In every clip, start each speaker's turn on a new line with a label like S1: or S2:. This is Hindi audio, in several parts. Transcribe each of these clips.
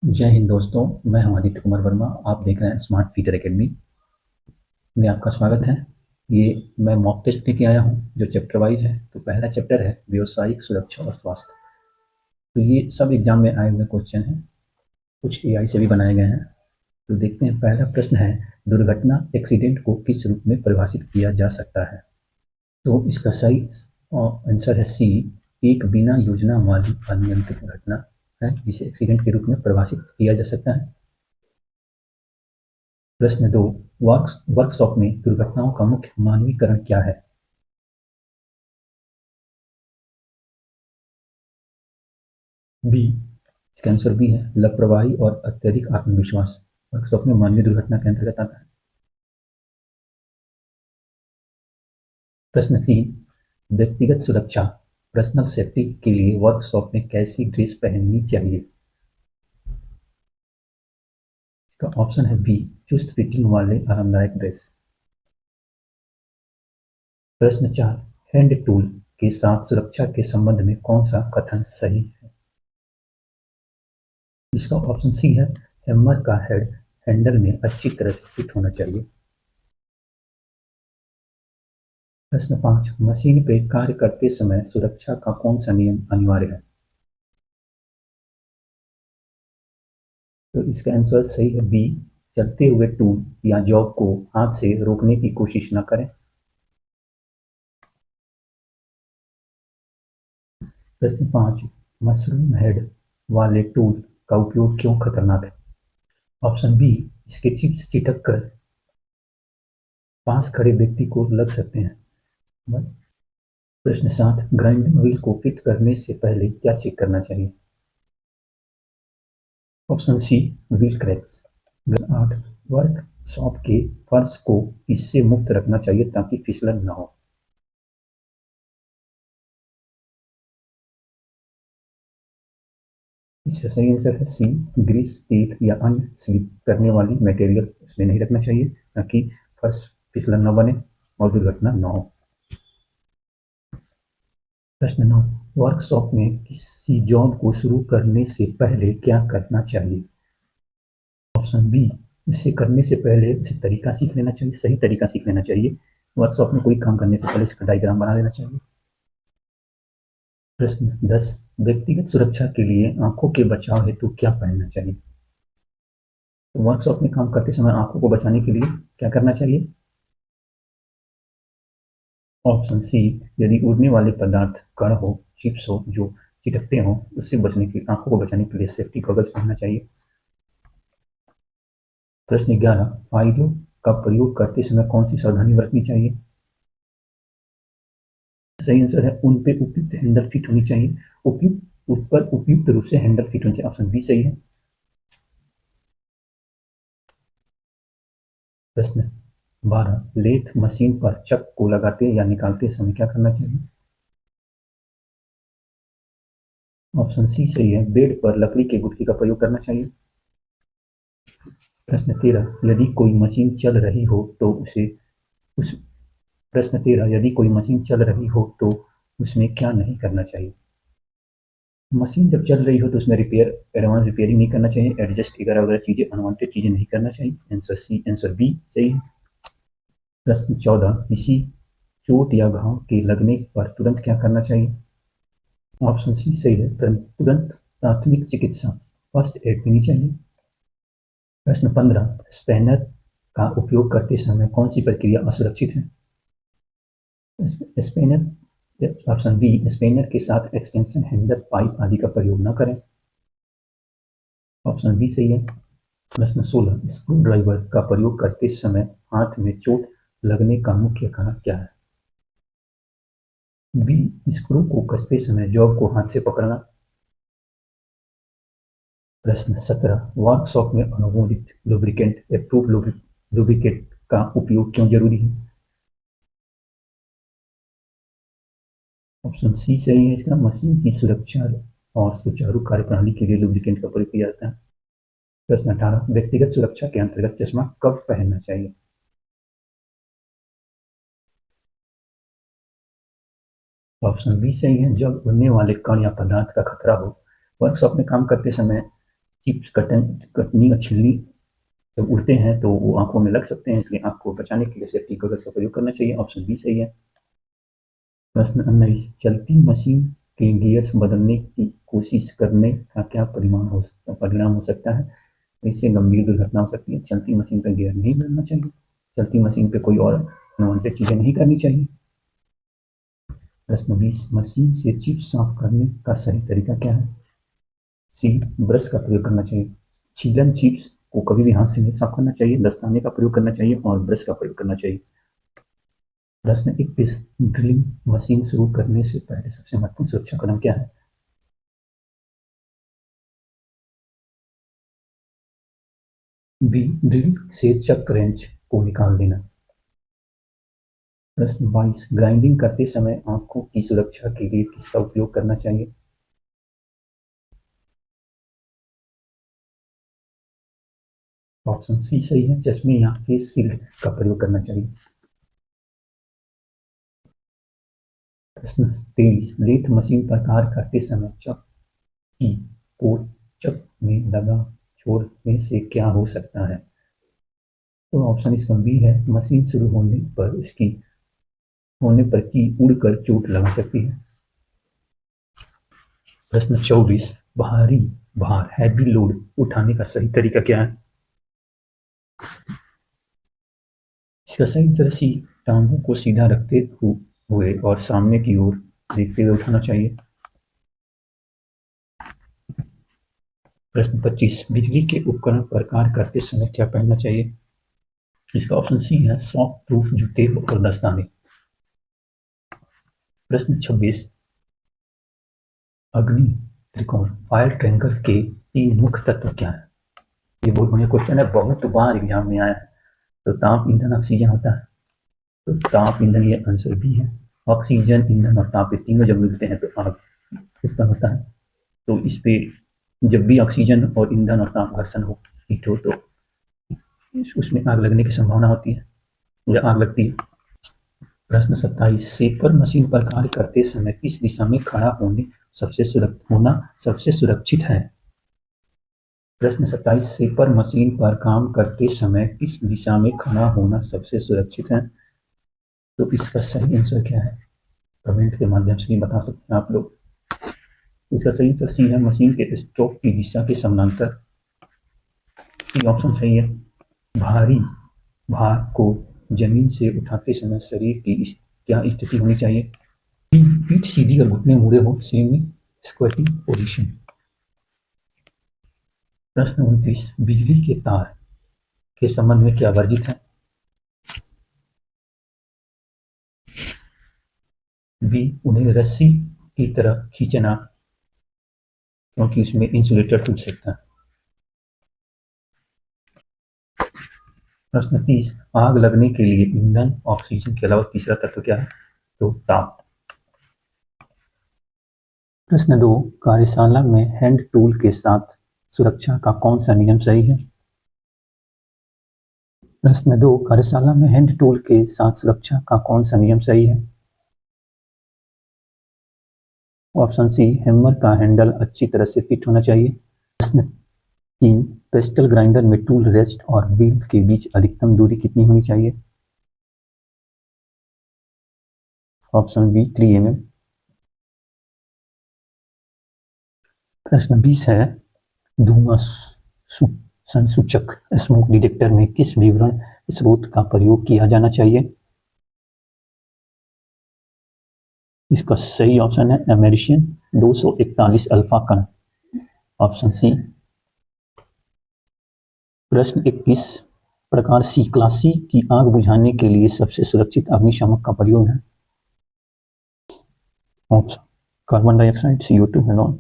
S1: जय हिंद दोस्तों। मैं हूं आदित्य कुमार वर्मा। आप देख रहे हैं स्मार्ट फीटर एकेडमी में। आपका स्वागत है। ये मैं मॉक टेस्ट लेके आया हूं जो चैप्टर वाइज है। तो पहला चैप्टर है व्यावसायिक सुरक्षा और स्वास्थ्य। तो ये सब एग्जाम में आए हुए क्वेश्चन हैं, कुछ एआई से भी बनाए गए हैं। तो देखते हैं, पहला प्रश्न है, दुर्घटना एक्सीडेंट को किस रूप में परिभाषित किया जा सकता है। तो इसका सही आंसर है सी, एक बिना योजना वाली अनियंत्रित घटना है जिसे एक्सीडेंट के रूप में परिभाषित किया जा सकता है। प्रश्न 2, वर्कशॉप में दुर्घटनाओं का मुख्य मानवीकरण क्या है। बी, इसका आंसर बी है, लापरवाही और अत्यधिक आत्मविश्वास वर्कशॉप में मानवीय दुर्घटना के अंतर्गत आता है। प्रश्न 3, व्यक्तिगत सुरक्षा पर्सनल सेफ्टी के लिए वर्कशॉप में कैसी ड्रेस पहननी चाहिए। इसका ऑप्शन है बी, चुस्त फिटिंग वाले आरामदायक ड्रेस। प्रश्न 4, हैंड टूल के साथ सुरक्षा के संबंध में कौन सा कथन सही है। इसका ऑप्शन सी है, हैमर का हेड हैंडल में अच्छी तरह से फिट होना चाहिए। प्रश्न 5, मशीन पे कार्य करते समय सुरक्षा का कौन सा नियम अनिवार्य है। तो इसका आंसर सही है बी, चलते हुए टूल या जॉब को हाथ से रोकने की कोशिश न करें। प्रश्न 5, मशरूम हेड वाले टूल का उपयोग क्यों खतरनाक है। ऑप्शन बी, इसके चिप्स चिटक कर पास खड़े व्यक्ति को लग सकते हैं। प्रश्न 7, ग्राइंडिंग व्हील को फिट करने से पहले क्या चेक करना चाहिए। Option C, wheel cracks. प्रश्न 8, वर्कशॉप के फर्श को इससे मुक्त रखना चाहिए ताकि फिसलन न हो। इसका सही आंसर है सी, ग्रीस, तेल या अन्य स्लिप करने वाली मटेरियल उसमें नहीं रखना चाहिए ताकि फर्श फिसलन न बने और दुर्घटना न हो। प्रश्न 9, वर्कशॉप में किसी जॉब को शुरू करने से पहले क्या करना चाहिए। ऑप्शन बी, इसे करने से पहले उसे तरीका सीख लेना चाहिए, सही तरीका सीख लेना चाहिए। वर्कशॉप में कोई काम करने से पहले इसका डायग्राम बना लेना चाहिए। प्रश्न 10, व्यक्तिगत सुरक्षा के लिए आंखों के बचाव हेतु क्या पहनना चाहिए। तो वर्कशॉप में काम करते समय आंखों को बचाने के लिए क्या करना चाहिए। ऑप्शन सी, यदि उड़ने वाले पदार्थ कण हो, चिप्स हो जो चिटकते हो, उससे बचने के आंखों को बचाने के लिए सेफ्टी गॉगल्स पहनना चाहिए। प्रश्न 11, फाइलों का प्रयोग करते समय कौन सी सावधानी बरतनी चाहिए। सही आंसर है, उन पे उपयुक्त हैंडल फिट होनी चाहिए। उपयुक्त उस पर उपयुक्त रूप से हैंडल फिट होनी चाहिए। ऑप्शन बी सही है। प्रश्न 12, लेथ मशीन पर चक को लगाते या निकालते समय क्या करना चाहिए। ऑप्शन सी सही है, बेड पर लकड़ी के गुटके का प्रयोग करना चाहिए। प्रश्न 13, यदि कोई मशीन चल रही हो तो उसे उस प्रश्न 13, यदि कोई मशीन चल रही हो तो उसमें क्या नहीं करना चाहिए। मशीन जब चल रही हो तो उसमें एडवांस रिपेयरिंग नहीं करना चाहिए, एडजस्ट वगैरह वगैरह चीजें, अनवांटेड चीजें नहीं करना चाहिए। आंसर सी, आंसर बी सही है। प्रश्न 14, किसी चोट या घाव के लगने पर तुरंत क्या करना चाहिए। ऑप्शन सी सही है, तुरंत प्राथमिक चिकित्सा फर्स्ट एड देनी चाहिए। प्रश्न 15, स्पैनर का उपयोग करते समय कौन सी प्रक्रिया असुरक्षित है। स्पेनर, ऑप्शन बी, स्पेनर के साथ एक्सटेंशन हैंडल, पाइप आदि का प्रयोग न करें। ऑप्शन बी सही है। प्रश्न 16, स्क्रू ड्राइवर का प्रयोग करते समय हाथ में चोट लगने का मुख्य कारण क्या है। बी, स्क्रू को कसते समय जॉब को हाथ से पकड़ना। प्रश्न 17, वर्कशॉप में अनुमोदित लुब्रिकेंट अप्रूव लुब्रिकेंट का उपयोग क्यों जरूरी है। ऑप्शन सी सही है, इसका मशीन की सुरक्षा और सुचारू कार्यप्रणाली के लिए लुब्रिकेंट का प्रयोग किया जाता है। प्रश्न 18, व्यक्तिगत सुरक्षा के अंतर्गत चश्मा कब पहनना चाहिए। ऑप्शन बी सही है, जब उड़ने वाले कण या पदार्थ का खतरा हो। वर्कशॉप में काम करते समय चिप्स कटनी और छिलनी जब उड़ते हैं तो वो आंखों में लग सकते हैं, इसलिए आंख को बचाने के लिए सेफ्टी गॉगल्स का प्रयोग करना चाहिए। ऑप्शन बी सही है। प्रश्न 19, चलती मशीन के गियर्स बदलने की कोशिश करने का क्या परिणाम हो सकता है? इससे गंभीर दुर्घटना हो सकती है। चलती मशीन का गियर नहीं बदलना चाहिए। चलती मशीन पे कोई और अनवांटेड चीजें नहीं करनी चाहिए। प्रश्न 20, मशीन से चिप्स साफ करने का सही तरीका क्या है? सी, ब्रश का प्रयोग करना चाहिए। छीलन चिप्स को कभी भी हाथ से नहीं साफ करना चाहिए, दस्ताने का प्रयोग करना चाहिए और ब्रश का प्रयोग करना चाहिए। प्रश्न 21, ड्रिलिंग मशीन शुरू करने से पहले सबसे महत्वपूर्ण सुरक्षा कदम क्या है? बी, ड्रिल से चक रेंच को निकाल देना। प्रश्न 22, ग्राइंडिंग करते समय आंखों की सुरक्षा के लिए किसका उपयोग करना चाहिए? ऑप्शन सी सही है, चश्मे या फेस शील्ड का प्रयोग करना चाहिए। प्रश्न 23, लेथ मशीन पर कार्य करते समय चक की और चक में लगा छोड़ने से क्या हो सकता है? तो ऑप्शन इसका बी है, मशीन शुरू होने पर की उड़कर चोट लगा सकती है। प्रश्न 24, भारी भार हैवी लोड उठाने का सही तरीका क्या है? इसका सही तरह से टांगों को सीधा रखते हुए और सामने की ओर देखते हुए उठाना चाहिए। प्रश्न 25, बिजली के उपकरण पर कार्य करते समय क्या पहनना चाहिए? इसका ऑप्शन सी है, शॉक प्रूफ जूते और दस्ताने। प्रश्न 26, अग्नि त्रिकोण फायर ट्रायंगल के 3 मुख्य तत्व क्या है? ये बहुत बढ़िया क्वेश्चन है, बहुत बार एग्जाम में आया है। तो ताप, ईंधन, ऑक्सीजन होता है। तो ताप ईंधन, ये आंसर बी है। ऑक्सीजन, ईंधन और ताप, ये तीनों जब मिलते हैं तो आग उत्पन्न होता है। तो इस पे जब भी ऑक्सीजन और ईंधन और ताप घर्षण हो, हीट हो, तो उसमें आग लगने की संभावना होती है या आग लगती है। प्रश्न 27, सेपर मशीन पर कार्य करते समय किस दिशा में खड़ा होना सबसे सुरक्षित है? प्रश्न 27, सेपर मशीन पर काम करते समय किस दिशा में खड़ा होना सबसे सुरक्षित है? तो इसका सही आंसर क्या है? कमेंट के माध्यम से बता सकते हैं आप लोग। इसका सही आंसर सी है, मशीन के स्ट्रोक की दिशा के समानांतर। सी ऑप्शन सही है। भारी भार को जमीन से उठाते समय शरीर की क्या स्थिति होनी चाहिए? पीठ सीधी और घुटने मुड़े हो, सेमी स्क्वाटिंग पोजीशन। प्रश्न 29, बिजली के तार के संबंध में क्या वर्जित है? बी, उन्हें रस्सी की तरह खींचना, क्योंकि उसमें इंसुलेटर टूट सकता है। प्रश्न 30, आग लगने के लिए ईंधन ऑक्सीजन के अलावा तीसरा तत्व क्या है? तो ताप। प्रश्न 2, कार्यशाला में हैंड टूल के साथ सुरक्षा का कौन सा नियम सही है? प्रश्न 2, कार्यशाला में हैंड टूल के साथ सुरक्षा का कौन सा नियम सही है? ऑप्शन सी, हैमर का हैंडल अच्छी तरह से फिट होना चाहिए। प्रश्न 3, पेस्टल ग्राइंडर में टूल रेस्ट और व्हील के बीच अधिकतम दूरी कितनी होनी चाहिए? Option B, 3 mm। प्रश्न 20 है, धुआं संसूचक स्मोक डिटेक्टर में किस विवरण स्रोत का प्रयोग किया जाना चाहिए? इसका सही ऑप्शन है अमेरिशियन 241 अल्फा कण। Option C. प्रश्न 21, प्रकार सी क्लास सी की आग बुझाने के लिए सबसे सुरक्षित अग्निशामक का प्रयोग है? Option carbon dioxide, CO2, हेलॉन।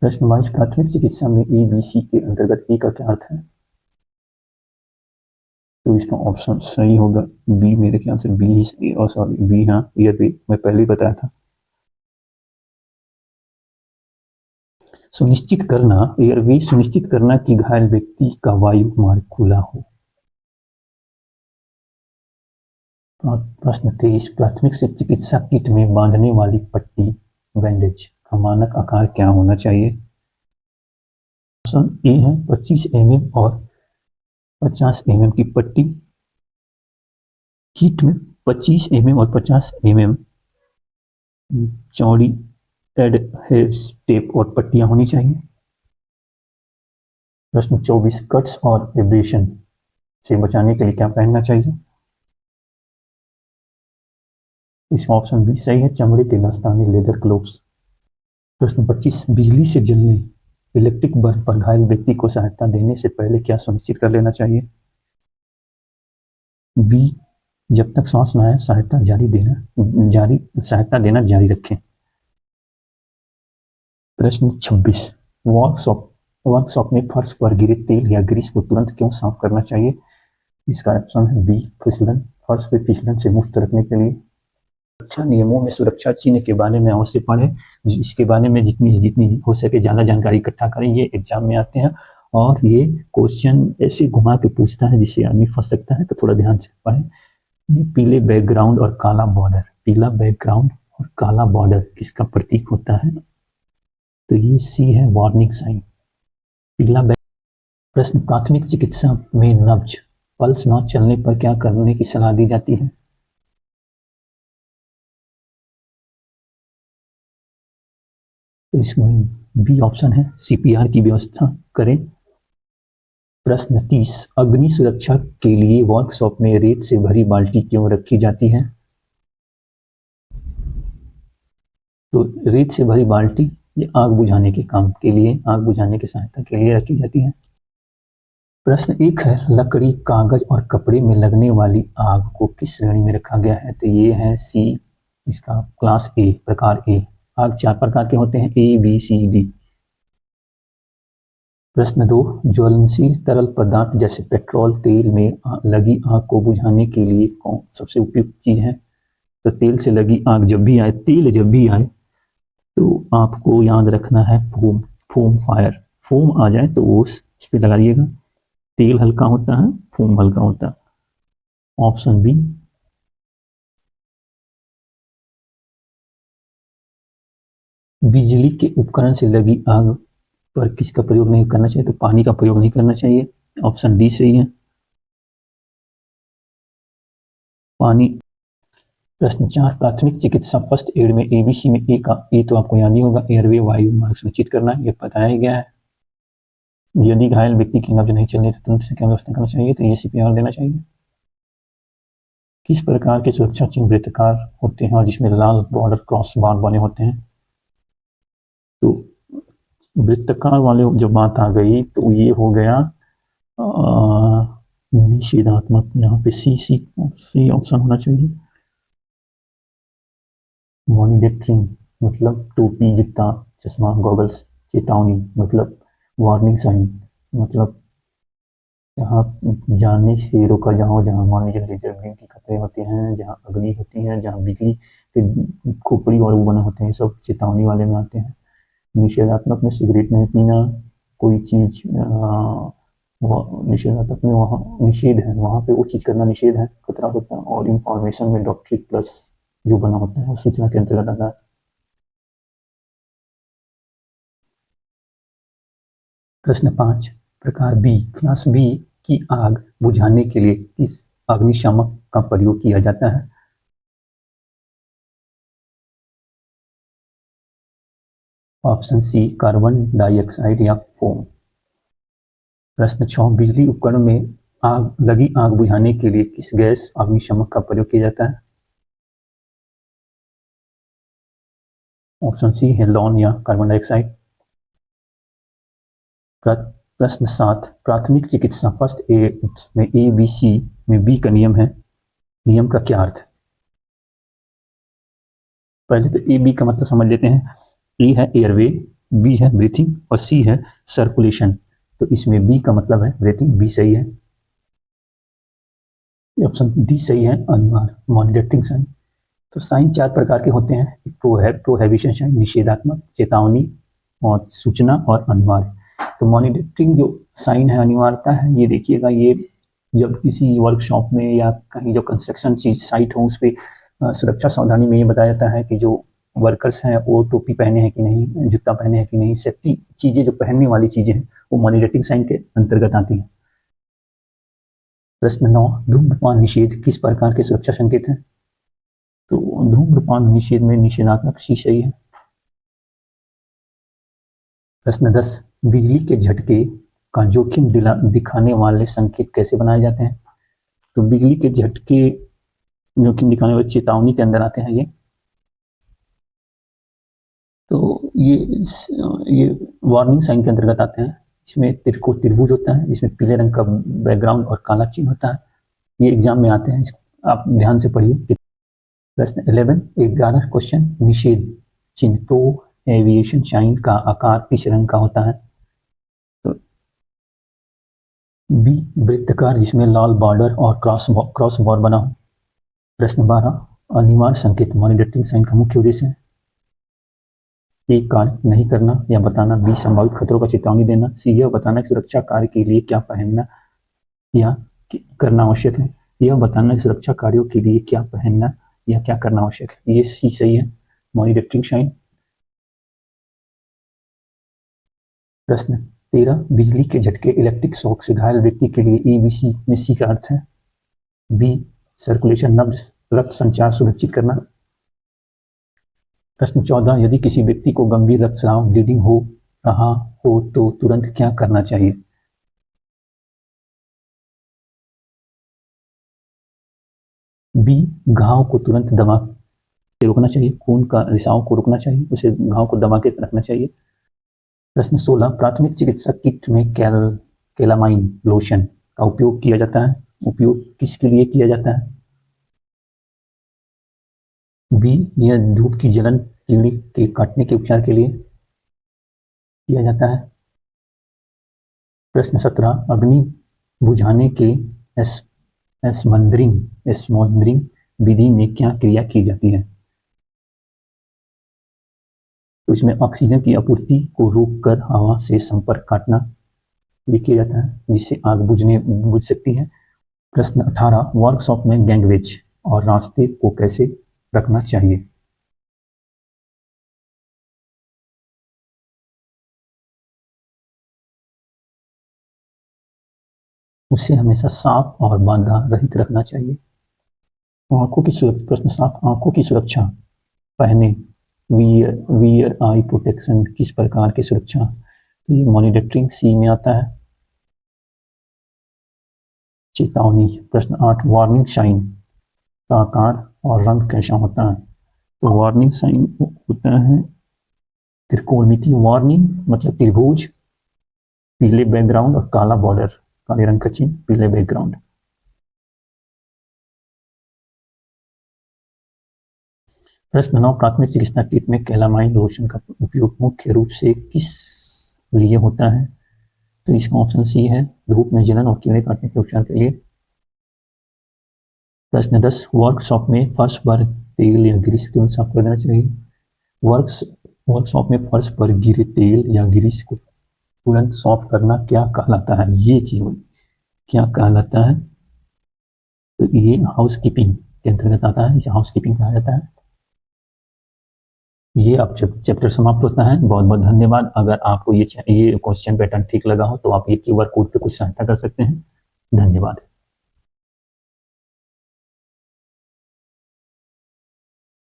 S1: प्रश्न 22, प्राथमिक चिकित्सा में ABC के अंतर्गत ए का क्या अर्थ है? तो इसका ऑप्शन सही होगा बी, मेरे ख्याल से बी ही सही, और सॉरी बी, हाँ ये भी मैं पहले ही बताया था। सुनिश्चित करना, एयरवे सुनिश्चित करना कि घायल व्यक्ति का वायु मार्ग खुला हो। प्रश्न 23, प्राथमिक चिकित्सा किट में बांधने वाली पट्टी बैंडेज मानक आकार क्या होना चाहिए? ऑप्शन ए है 25 mm और 50 mm की पट्टी। किट में 25 mm और 50 mm चौड़ी टेप और पट्टियां होनी चाहिए। प्रश्न 24 कट्स और एब्रेशन से बचाने के लिए क्या पहनना चाहिए? इसमें ऑप्शन बी सही है, चमड़े के दस्ताने लेदर ग्लोव्स। प्रश्न 25 बिजली से जलने इलेक्ट्रिक बल्ब पर घायल व्यक्ति को सहायता देने से पहले क्या सुनिश्चित कर लेना चाहिए? बी जब तक सांस न आए सहायता देना जारी रखें। प्रश्न 26 वर्कशॉप में फर्श पर गिरे तेल या ग्रीस को तुरंत क्यों साफ करना चाहिए? इसका ऑप्शन है बी फिसलन, फर्श पे फिसलन से मुक्त रखने के लिए। सुरक्षा नियमों में सुरक्षा चिन्ह के बारे में अवश्य पढ़ें, इसके बारे में जितनी जितनी हो सके ज़्यादा जानकारी इकट्ठा करें, ये एग्जाम में आते हैं और ये क्वेश्चन ऐसे घुमा के पूछता है जिससे आदमी फंस सकता है, तो थोड़ा ध्यान से पढ़ें। ये पीले बैकग्राउंड और काला बॉर्डर, पीला बैकग्राउंड और काला बॉर्डर किसका प्रतीक होता है? तो ये सी है, वार्निंग साइन, पीला बैक। प्रश्न प्राथमिक चिकित्सा में नब्ज पल्स न चलने पर क्या करने की सलाह दी जाती है? तो इसमें बी ऑप्शन है, सीपीआर की व्यवस्था करें। प्रश्न 30 अग्नि सुरक्षा के लिए वर्कशॉप में रेत से भरी बाल्टी क्यों रखी जाती है? तो रेत से भरी बाल्टी ये आग बुझाने के काम के लिए, आग बुझाने की सहायता के लिए रखी जाती है। प्रश्न 1 है लकड़ी, कागज और कपड़े में लगने वाली आग को किस श्रेणी में रखा गया है? तो ये है सी, इसका क्लास ए, प्रकार ए। आग 4 प्रकार के होते हैं, ए बी सी डी। प्रश्न 2 ज्वलनशील तरल पदार्थ जैसे पेट्रोल, तेल में लगी आग को बुझाने के लिए कौन सबसे उपयुक्त चीज है? तो तेल से लगी आग जब भी आए, तेल जब भी आए तो आपको याद रखना है फोम फायर, फोम आ जाए तो वो उस पर लगाइएगा। तेल हल्का होता है, फोम हल्का होता है। Option B. बिजली के उपकरण से लगी आग पर किसका प्रयोग नहीं करना चाहिए? तो पानी का प्रयोग नहीं करना चाहिए। ऑप्शन डी सही है, पानी। प्रश्न 4 प्राथमिक चिकित्सा फर्स्ट एड में एबीसी में ए का ए तो आपको याद ही होगा, एयरवे वायु मार्ग सुनिश्चित करना, ये बताया ही गया है। यदि घायल व्यक्ति की नब्ज नहीं चलने तो तुरंत क्या व्यवस्था करना चाहिए? तो ये सीपीआर देना चाहिए। किस प्रकार के सुरक्षा चिन्ह वृत्ताकार होते हैं और जिसमें लाल बॉर्डर क्रॉस बार बने होते हैं? तो वृत्ताकार वाले जब बात आ गई तो ये हो गया निषेधात्मक, यहाँ पे सी ऑप्शन होना चाहिए। मॉनिटरिंग मतलब टोपी, जूता, चश्मा, गॉगल्स। चेतावनी मतलब वार्निंग साइन, मतलब जहाँ जाने से रोका जाओ, जहाँ मान लीजिए रिजर्विंग की खतरे होते हैं, जहाँ अग्नि होती है, जहाँ बिजली के खोपड़ी और वो बने होते हैं, सब चेतावनी वाले में आते हैं। निषेधात्मक में सिगरेट नहीं पीना, कोई चीज निषेधात्मक में वहाँ निषेध है, वहाँ पे वो चीज करना निषेध है, खतरा होता है। और इंफॉर्मेशन में डॉक्टरी प्लस जो बना होता है वो सूचना के अंतर्गत आता है। प्रश्न 5 प्रकार बी, क्लास बी की आग बुझाने के लिए किस अग्निशामक का प्रयोग किया जाता है? ऑप्शन सी कार्बन डाइऑक्साइड या फोम। प्रश्न 6 बिजली उपकरण में लगी आग बुझाने के लिए किस गैस अग्निशामक का प्रयोग किया जाता है? ऑप्शन सी है लॉन या कार्बन डाइऑक्साइड। प्रश्न 7 प्राथमिक चिकित्सा फर्स्ट एड में ए बी सी में बी का नियम है, नियम का क्या अर्थ है? पहले तो ए बी का मतलब समझ लेते हैं। ए है एयरवे, बी है ब्रीथिंग और सी है सर्कुलेशन। तो इसमें बी का मतलब है ब्रीथिंग, बी सही है। ऑप्शन डी सही है, अनिवार्य मॉनिटरिंग साइन। तो साइन 4 प्रकार के होते हैं, एक प्रोहिबिशन साइन, निषेधात्मक, चेतावनी और सूचना और अनिवार्य। तो मॉनिटरिंग जो साइन है, अनिवार्यता है, ये देखिएगा, ये जब किसी वर्कशॉप में या कहीं जो कंस्ट्रक्शन चीज साइट हो उस पर सुरक्षा सावधानी में ये बताया जाता है कि जो वर्कर्स हैं वो टोपी पहने हैं कि नहीं, जूता पहने हैं कि नहीं, सेफ्टी चीज़ें जो पहनने वाली चीज़ें हैं वो मॉनिटरिंग साइन के अंतर्गत आती हैं। प्रश्न 9, धूम्रपान निषेध किस प्रकार के सुरक्षा संकेत हैं? तो धूम्रपान निषेध में निषेधात्मक सी सही है। प्रश्न 10, बिजली के झटके का जोखिम दिखाने वाले संकेत कैसे बनाए जाते हैं? तो बिजली के झटके जोखिम दिखाने वाले चेतावनी के अंदर आते हैं ये। तो ये वार्निंग साइन के अंतर्गत आते हैं। इसमें त्रिभुज होता है, इसमें पीले रंग का बैकग्राउंड और काला चिन्ह होता है। ये एग्जाम में आते हैं, आप ध्यान से पढ़िए। प्रश्न 11 क्वेश्चन, निषेध चिन्ह प्रो एविएशन साइन का आकार किस रंग का होता है? तो बी वृत्ताकार जिसमें लाल बॉर्डर और क्रॉस बार बना हो। प्रश्न 12, अनिवार्य संकेत मॉनिटरिंग साइन का मुख्य उद्देश्य है? ए कार्य नहीं करना या बताना, बी संभावित खतरों का चेतावनी देना, सी यह बताना कि सुरक्षा कार्य के लिए क्या पहनना या करना आवश्यक है, यह बताना कि सुरक्षा कार्यों के लिए क्या पहनना या क्या करना आवश्यक है। ये सी सही है, मॉनिटरिंग साइन। प्रश्न 13, बिजली के झटके इलेक्ट्रिक शॉक से घायल व्यक्ति के लिए ए बी सी में सी का अर्थ है? बी सर्कुलेशन नब्ज रक्त संचार सुनिश्चित करना। प्रश्न 14, यदि किसी व्यक्ति को गंभीर रक्तस्राव ब्लीडिंग हो रहा हो तो तुरंत क्या करना चाहिए? बी घाव को तुरंत दबा के रोकना चाहिए, खून का रिसाव को रोकना चाहिए, उसे घाव को दबा के रखना चाहिए। प्रश्न 16, प्राथमिक चिकित्सा किट में कैलामाइन लोशन का उपयोग किया जाता है, उपयोग किसके लिए किया जाता है? बी यह धूप की जलन कीड़ी के काटने के उपचार के लिए किया जाता है। प्रश्न 17, अग्नि बुझाने के स्मोल्डरिंग विधि में क्या क्रिया की जाती है? तो इसमें ऑक्सीजन की आपूर्ति को रोककर हवा से संपर्क काटना ये किया जाता है, जिससे आग बुझ सकती है। प्रश्न 18, वर्कशॉप में गैंगवेज और रास्ते को कैसे रखना चाहिए? उसे हमेशा साफ और बाधा रहित रखना चाहिए। आंखों की सुरक्षा, प्रश्न 7, आंखों की सुरक्षा पहने वियर आई प्रोटेक्शन किस प्रकार की सुरक्षा? तो ये मॉनिटरिंग सी में आता है। चेतावनी, प्रश्न 8, वार्निंग साइन का आकार और रंग कैसा होता है? तो वार्निंग साइन होता है त्रिकोणमितीय, वार्निंग मतलब त्रिभुज, पीले बैकग्राउंड और काला बॉर्डर, काले रंग का चिन्ह, पीले बैकग्राउंड। प्रश्न 9, प्राथमिक चिकित्सा किट में कैलामाइन लोशन का उपयोग मुख्य रूप से किस लिए होता है? तो इसका ऑप्शन सी है, धूप में जलन और कीड़े काटने के उपचार के लिए। प्रश्न 10, वर्कशॉप में फर्श पर तेल या ग्रीस तुरंत साफ कर देना चाहिए। वर्कशॉप में फर्श पर गिरे तेल या ग्रीस को तुरंत साफ करना क्या कहलाता है? ये चीज क्या कहलाता है? तो ये हाउसकीपिंग के अंतर्गत आता है, इसे हाउसकीपिंग कहा जाता है। ये अब चैप्टर समाप्त होता है। बहुत बहुत धन्यवाद। अगर आपको ये क्वेश्चन पैटर्न ठीक लगा हो तो आप ये QR कोड पे कुछ सहायता कर सकते हैं। धन्यवाद।